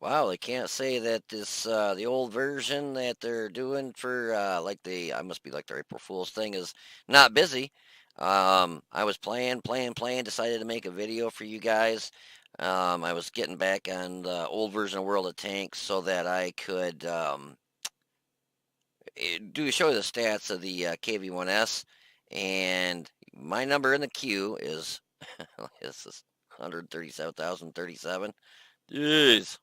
Wow, they can't say that this the old version that they're doing for like the I must be like their April Fool's thing is not busy. I was playing, decided to make a video for you guys. I was getting back on the old version of World of Tanks so that I could show you the stats of the KV-1S, and my number in the queue is this is 137,037. Jeez.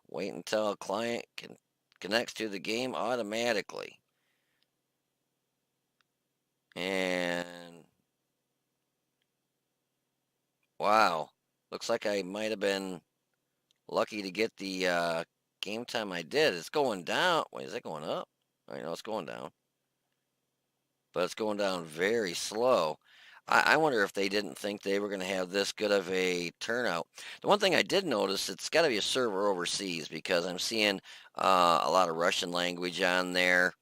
Wait until a client connects to the game automatically. And wow, looks like I might have been lucky to get the game time I did. It's going down. Wait, is it going up? I know it's going down, but it's going down very slow. I wonder if they didn't think they were going to have this good of a turnout. The one thing I did notice, it's got to be a server overseas because I'm seeing a lot of Russian language on there,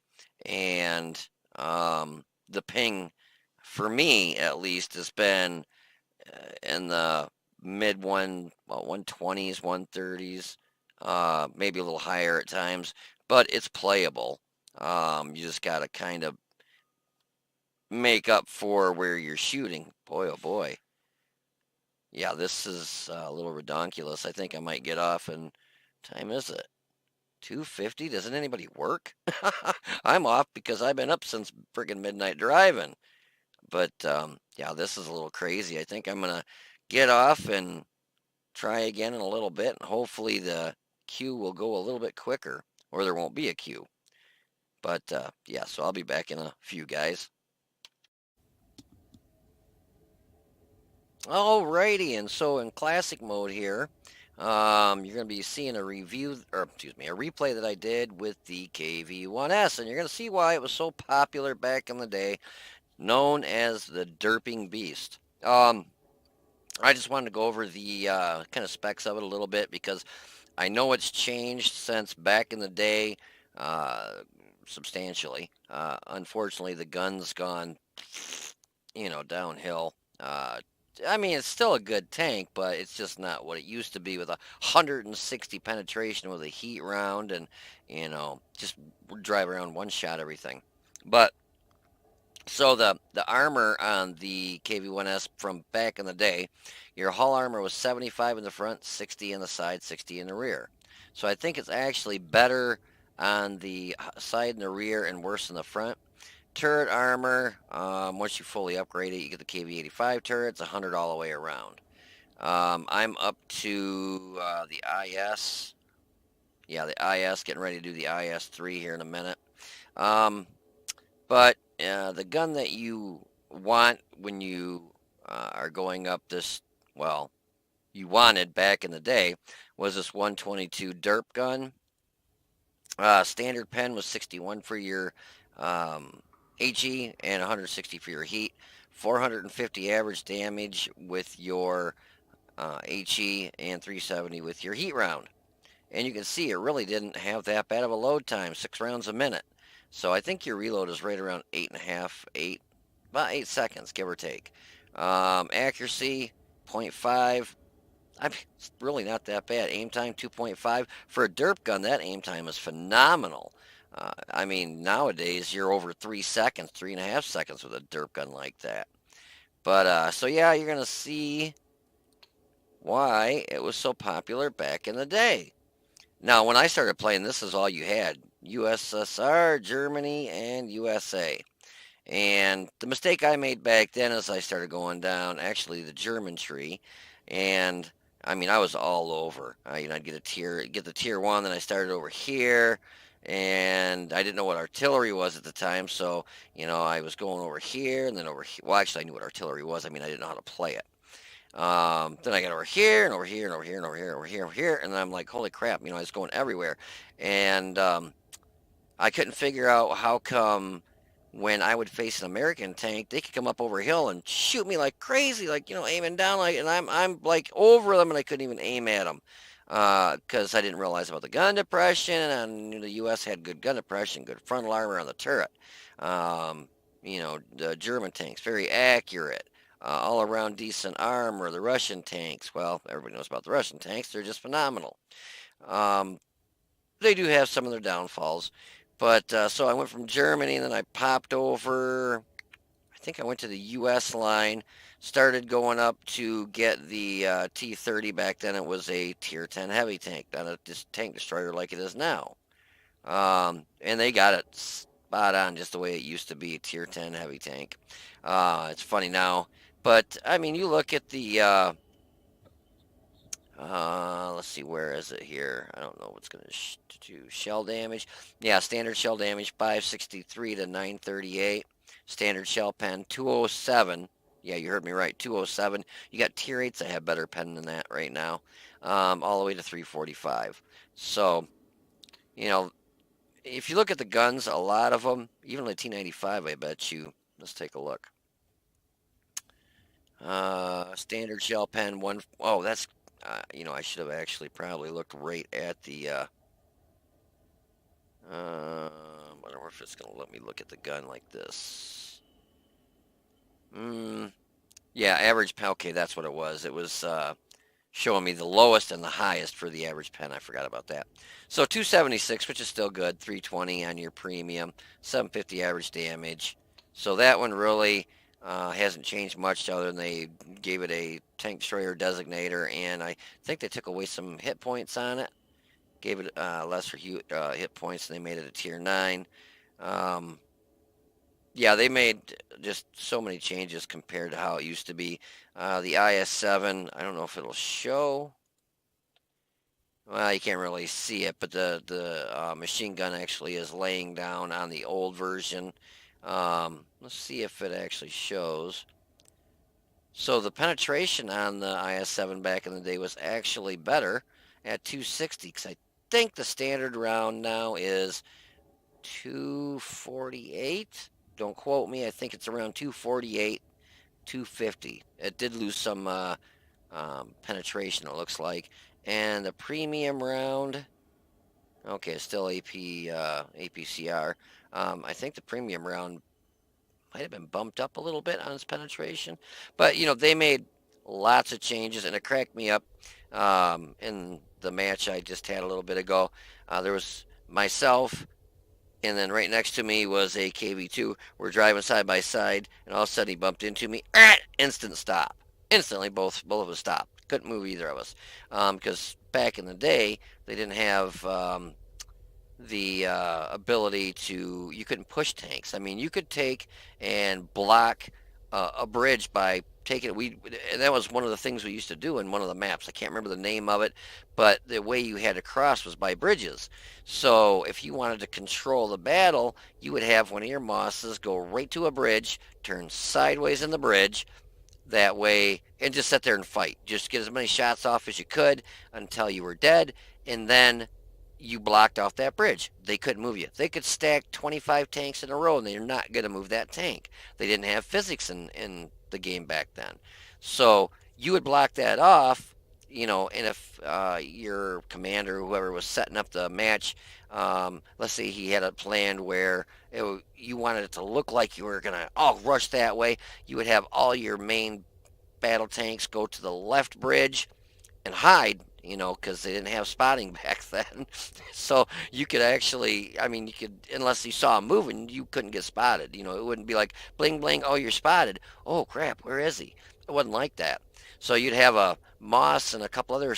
and the ping, for me at least, has been in the mid 120s, 130s, maybe a little higher at times, but it's playable. You just got to kind of make up for where you're shooting. Boy, oh boy. Yeah, this is a little redonkulous. I think I might get off. And time is it? 2:50? Doesn't anybody work? I'm off because I've been up since friggin' midnight driving. But yeah, this is a little crazy. I think I'm gonna get off and try again in a little bit, and hopefully the queue will go a little bit quicker, or there won't be a queue. But yeah, so I'll be back in a few, guys. Alrighty, and so in classic mode here, you're going to be seeing a review, or excuse me, a replay that I did with the KV-1S, and you're going to see why it was so popular back in the day, known as the Derping Beast. I just wanted to go over the kind of specs of it a little bit because I know it's changed since back in the day, uh, substantially. Unfortunately, the gun's gone, downhill. I mean, it's still a good tank, but it's just not what it used to be with 160 penetration with a heat round and, just drive around one shot everything. But so the armor on the KV-1S from back in the day, your hull armor was 75 in the front, 60 in the side, 60 in the rear. So I think it's actually better on the side and the rear and worse in the front. Turret armor, once you fully upgrade it, you get the KV-85 turrets, 100 all the way around. I'm up to the IS. Yeah, the IS, getting ready to do the IS-3 here in a minute. But the gun that you want when you are going up this, well, you wanted back in the day was this 122 derp gun. Standard pen was 61 for your HE and 160 for your heat. 450 average damage with your HE and 370 with your heat round. And you can see it really didn't have that bad of a load time, 6 rounds a minute. So I think your reload is right around 8.5, about 8 seconds, give or take. Accuracy, 0.5. It's really not that bad. Aim time, 2.5. For a derp gun, that aim time is phenomenal. I mean, nowadays, you're over 3 seconds, 3.5 seconds with a derp gun like that. But, so yeah, you're going to see why it was so popular back in the day. Now, when I started playing, this is all you had. USSR, Germany, and USA. And the mistake I made back then is I started going down, actually, the German tree. And, I mean, I was all over. I'd get the tier 1, then I started over here. And I didn't know what artillery was at the time, so, I was going over here and then over here. Well, actually, I knew what artillery was. I mean, I didn't know how to play it. Then I got over here and over here and over here and over here and over here and over here, and I'm like, holy crap, I was going everywhere. And I couldn't figure out how come when I would face an American tank, they could come up over a hill and shoot me like crazy, like, aiming down like, and I'm like over them and I couldn't even aim at them. Because I didn't realize about the gun depression, and the U.S. had good gun depression, good frontal armor on the turret. The German tanks, very accurate. all around decent armor. The Russian tanks, well, everybody knows about the Russian tanks. They're just phenomenal. Um, they do have some of their downfalls, but so I went from Germany, and then I popped over. I think I went to the U.S. line, started going up to get the T-30. Back then, it was a Tier 10 heavy tank, not a tank destroyer like it is now. And they got it spot on just the way it used to be, Tier 10 heavy tank. It's funny now, but I mean, you look at the let's see, where is it here? I don't know what's going to do. Shell damage. Yeah, standard shell damage 563 to 938. Standard shell pen 207. Yeah, you heard me right, 207. You got tier 8s that have better pen than that right now, all the way to 345. So, you know, if you look at the guns, a lot of them, even the T95, I bet you. Let's take a look. Standard shell pen one. Oh, that's I should have actually probably looked right at the. I wonder if it's gonna let me look at the gun like this. Mm, yeah, average pen. Okay, that's what it was. It was showing me the lowest and the highest for the average pen. I forgot about that. So 276, which is still good. 320 on your premium. 750 average damage. So that one really hasn't changed much other than they gave it a tank destroyer designator, and I think they took away some hit points on it. Gave it lesser hit points, and they made it a tier 9. Um, yeah, they made just so many changes compared to how it used to be. The IS-7, I don't know if it'll show. Well, you can't really see it, but the machine gun actually is laying down on the old version. Let's see if it actually shows. So the penetration on the IS-7 back in the day was actually better at 260, because I think the standard round now is 248. Don't quote me. I think it's around 248, 250. It did lose some penetration, it looks like. And the premium round, okay, it's still APCR. I think the premium round might have been bumped up a little bit on its penetration. But, they made lots of changes, and it cracked me up in the match I just had a little bit ago. There was myself, and then right next to me was a KV-2. We're driving side by side, and all of a sudden he bumped into me. Instant stop. Instantly, both of us stopped. Couldn't move either of us, because back in the day they didn't have the ability to. You couldn't push tanks. I mean, you could take and block a bridge by taking it. That was one of the things we used to do in one of the maps. I can't remember the name of it, but the way you had to cross was by bridges. So if you wanted to control the battle, you would have one of your Mosses go right to a bridge, turn sideways in the bridge, that way, and just sit there and fight. Just get as many shots off as you could until you were dead, and then you blocked off that bridge. They couldn't move you. They could stack 25 tanks in a row, and they're not going to move that tank. They didn't have physics in the game back then. So you would block that off, and if your commander or whoever was setting up the match, let's say he had a plan where you wanted it to look like you were going to rush that way, you would have all your main battle tanks go to the left bridge and hide, because they didn't have spotting back then. So you could actually, I mean, unless you saw him moving, you couldn't get spotted. It wouldn't be like bling bling, oh, you're spotted. Oh, crap, where is he? It wasn't like that. So you'd have a Moss and a couple other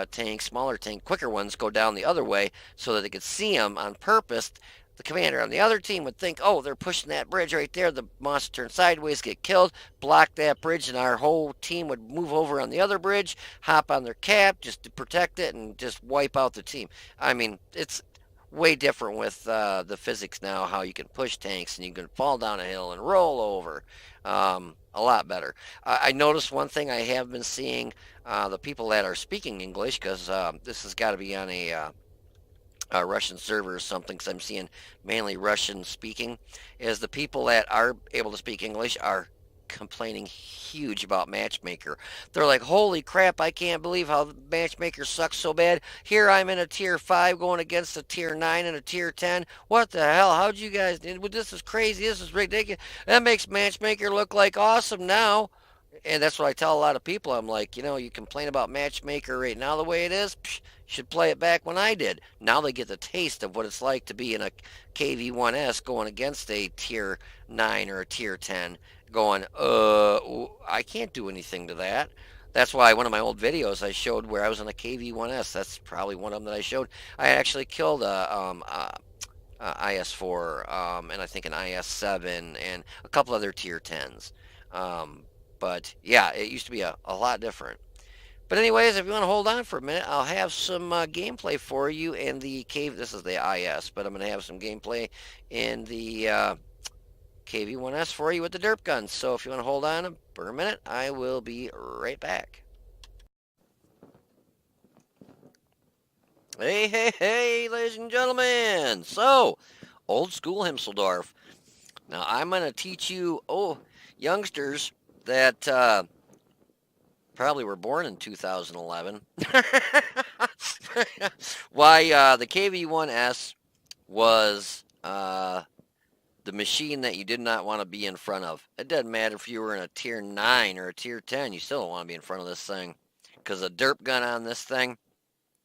tanks, smaller tank, quicker ones, go down the other way so that they could see him on purpose. The commander on the other team would think, oh, they're pushing that bridge right there. The Moss would turn sideways, get killed, block that bridge, and our whole team would move over on the other bridge, hop on their cap just to protect it, and just wipe out the team. I mean, it's way different with the physics now, how you can push tanks and you can fall down a hill and roll over. A lot better. I noticed one thing I have been seeing, the people that are speaking English, because this has got to be on a Russian server or something, because I'm seeing mainly Russian speaking, is the people that are able to speak English are complaining huge about Matchmaker. They're like, holy crap, I can't believe how Matchmaker sucks so bad. Here I'm in a tier 5 going against a tier 9 and a tier 10. What the hell? How'd you guys do? This is crazy. This is ridiculous. That makes Matchmaker look like awesome now. And that's what I tell a lot of people. I'm like, you complain about Matchmaker right now the way it is. Psh, you should play it back when I did. Now they get the taste of what it's like to be in a KV-1S going against a tier 9 or a tier 10, going, I can't do anything to that. That's why one of my old videos I showed where I was in a KV-1S. That's probably one of them that I showed. I actually killed IS4, and I think an IS7 and a couple other tier 10s. Um, but yeah, it used to be a lot different. But anyways, if you want to hold on for a minute, I'll have some gameplay for you in the cave. This is the IS, but I'm going to have some gameplay in the KV-1S for you with the derp guns. So if you want to hold on for a minute, I will be right back. Hey, hey, hey, ladies and gentlemen. So, old school Himseldorf. Now, I'm going to teach you, youngsters that probably were born in 2011. Why the KV-1S was the machine that you did not want to be in front of. It doesn't matter if you were in a tier 9 or a tier 10, you still don't want to be in front of this thing. Because a derp gun on this thing.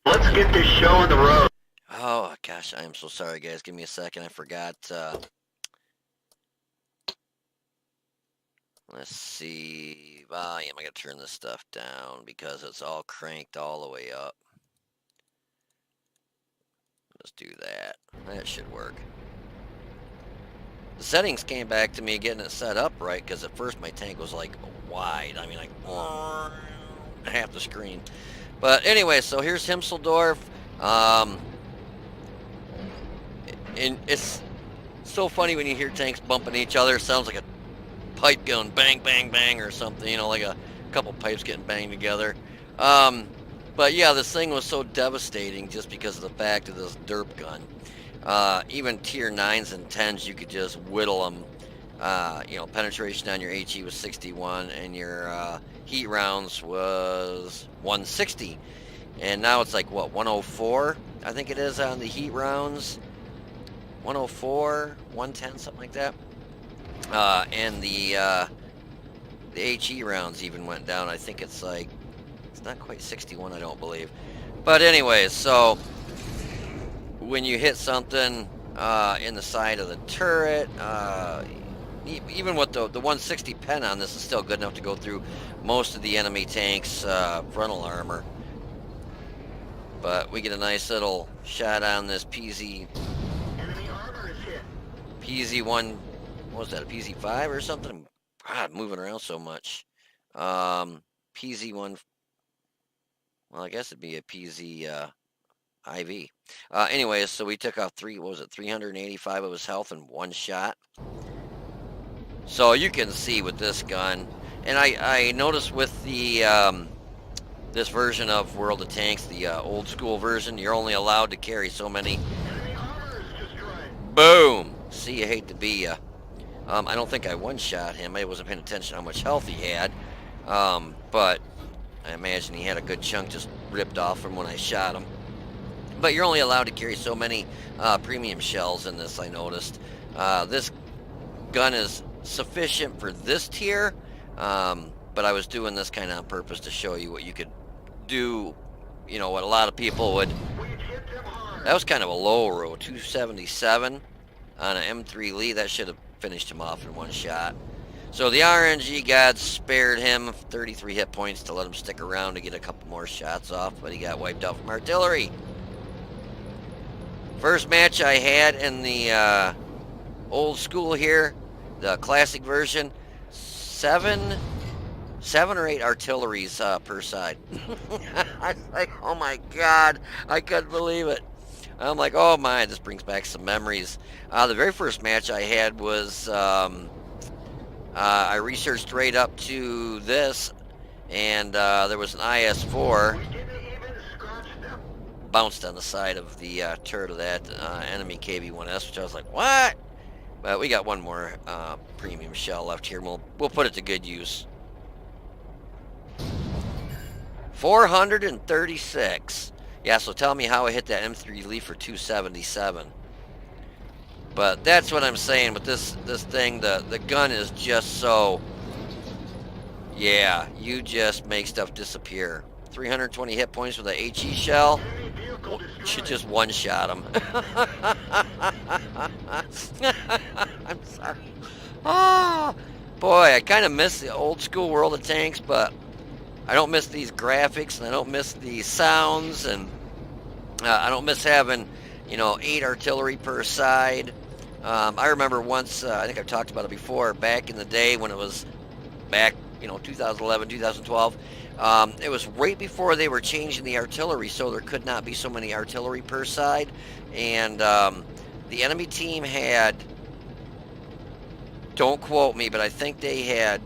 Let's get this show on the road. Oh, gosh, I am so sorry, guys. Give me a second. I forgot. Let's see. Volume. I got to turn this stuff down because it's all cranked all the way up. Let's do that. That should work. The settings came back to me getting it set up right because at first my tank was like wide. I mean, like half the screen. But anyway, so here's Himseldorf. And it's so funny when you hear tanks bumping each other. It sounds like a pipe going bang, bang, bang or something, like a couple pipes getting banged together. But yeah, this thing was so devastating just because of the fact of this derp gun. Even tier 9s and 10s, you could just whittle them. Penetration on your HE was 61 and your heat rounds was 160. And now it's like, what, 104? I think it is on the heat rounds. 104, 110, something like that. And the HE rounds even went down. I think it's like, it's not quite 61, I don't believe. But anyways, so when you hit something in the side of the turret, even with the 160 pen on this is still good enough to go through most of the enemy tanks' frontal armor. But we get a nice little shot on this PZ1, what was that, a PZ5 or something? God, moving around so much. PZ1, well, I guess it'd be a PZ IV. Anyways, so we took off 385 of his health in one shot. So you can see with this gun, and I noticed with the this version of World of Tanks, the old school version, you're only allowed to carry so many. Boom! See, you hate to be ya. I don't think I one-shot him. I wasn't paying attention how much health he had. But I imagine he had a good chunk just ripped off from when I shot him. But you're only allowed to carry so many premium shells in this, I noticed. This gun is sufficient for this tier, but I was doing this kind of on purpose to show you what you could do, what a lot of people would. That was kind of a low row, 277 on an M3 Lee. That should have finished him off in one shot. So the RNG gods spared him 33 hit points to let him stick around to get a couple more shots off, but he got wiped out from artillery. First match I had in the old school here, the classic version, seven or eight artilleries per side. I was like, oh my God, I couldn't believe it. I'm like, oh my, this brings back some memories. The very first match I had was, I researched right up to this, and there was an IS4 bounced on the side of the turret of that enemy KV-1S, which I was like, what? But we got one more premium shell left here, and we'll put it to good use. 436. Yeah, so tell me how I hit that M3 Lee for 277. But that's what I'm saying with this thing. The gun is just so, Yeah, you just make stuff disappear. 320 hit points with a HE shell. You just one shot them. I'm sorry. Ah, boy, I kind of miss the old school World of Tanks, but I don't miss these graphics and I don't miss the sounds and I don't miss having, 8 artillery per side. I remember once, I think I've talked about it before, back in the day when it was back, 2011, 2012. It was right before they were changing the artillery, so there could not be so many artillery per side. And the enemy team had, don't quote me, but I think they had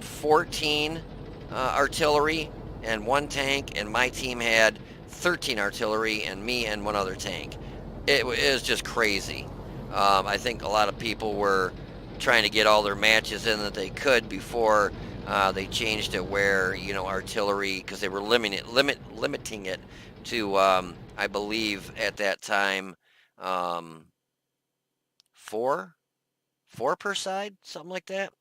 14 artillery and one tank, and my team had 13 artillery and me and one other tank. It was just crazy. I think a lot of people were trying to get all their matches in that they could before they changed it where artillery because they were limiting it to I believe at that time um, four four per side, something like that.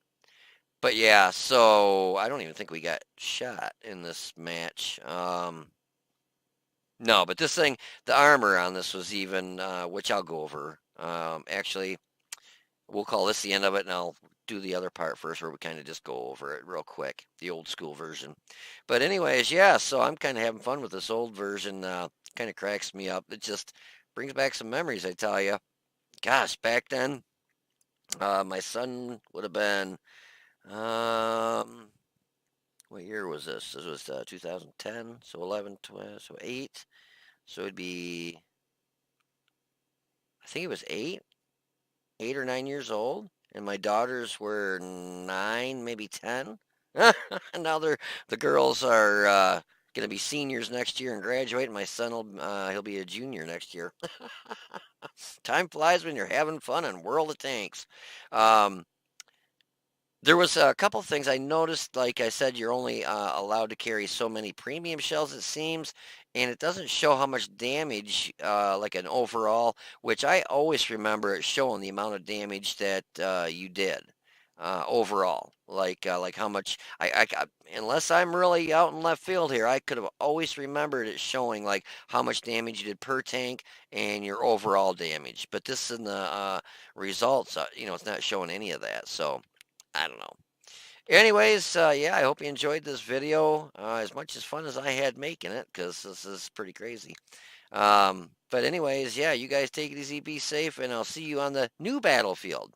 But yeah, so I don't even think we got shot in this match. No, but this thing, the armor on this was even, which I'll go over. Actually, we'll call this the end of it, and I'll do the other part first, where we kind of just go over it real quick, the old school version. But anyways, yeah, so I'm kind of having fun with this old version. Kind of cracks me up. It just brings back some memories, I tell you. Gosh, back then, my son would have been, um, what year was this? This was 2010, so 11, 12, so 8. So it'd be, I think it was 8 or 9 years old, and my daughters were 9, maybe 10. And now the girls are going to be seniors next year and graduate. And my son he'll be a junior next year. Time flies when you're having fun on World of Tanks. Um, There was a couple things I noticed. Like I said, you're only allowed to carry so many premium shells, it seems, and it doesn't show how much damage, like an overall, which I always remember it showing the amount of damage that you did overall. Like how much unless I'm really out in left field here, I could have always remembered it showing like how much damage you did per tank and your overall damage. But this in the results, it's not showing any of that. So. I don't know. Anyways, yeah, I hope you enjoyed this video as much as fun as I had making it because this is pretty crazy. But anyways, yeah, you guys take it easy, be safe, and I'll see you on the new battlefield.